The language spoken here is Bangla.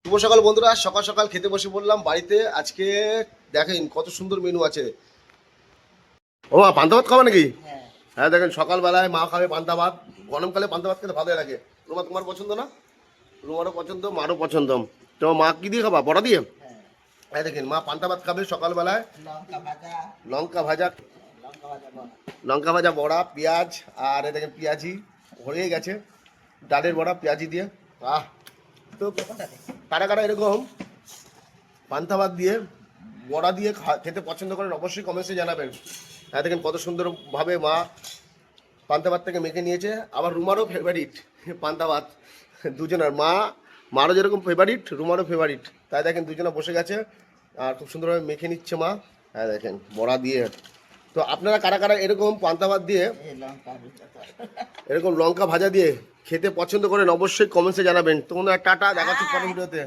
শুভ সকাল বন্ধুরা, সকাল সকাল খেতে বসে পড়লাম বাড়িতে। আজকে দেখেন কত সুন্দর মেনু আছে। ও মা, পান্তা ভাত খাবে নাকি? হ্যাঁ দেখেন, সকালবেলায় মা খাবে পান্তা ভাত। গরমকালে পান্তা ভাত খেতে ভালোই লাগে। রুমা, তোমার পছন্দ না? রুমারও পছন্দ, মারও পছন্দ। তো মা কি দিয়ে খাবা, বড়া দিয়ে? হ্যাঁ দেখেন, মা পান্তা ভাত খাবে সকালবেলায়। লঙ্কা ভাজা, লঙ্কা ভাজা বড়া, পেঁয়াজ, আর এ দেখেন পেঁয়াজি হয়ে গেছে। ডালের বড়া পেঁয়াজি দিয়ে। আহ, তো কারা কারা এরকম পান্তা ভাত দিয়ে বড়া দিয়ে খেতে পছন্দ করেন অবশ্যই কমেন্টসে জানাবেন। হ্যাঁ দেখেন কত সুন্দরভাবে মা পান্তা ভাতটাকে মেখে নিয়েছে। আবার রুমারও ফেভারিট পান্তা ভাত। দুজনের মারও যেরকম ফেভারিট, রুমারও ফেভারিট। তাই দেখেন দুজনে বসে গেছে আর খুব সুন্দরভাবে মেখে নিচ্ছে মা। হ্যাঁ দেখেন বড়া দিয়ে। তো আপনারা কারা কারা এরকম পান্তা ভাত দিয়ে, এরকম লঙ্কা ভাজা দিয়ে খেতে পছন্দ করেন অবশ্যই কমেন্টসে জানাবেন। তো টাটা, দেখাচ্ছি পরের ভিডিওতে।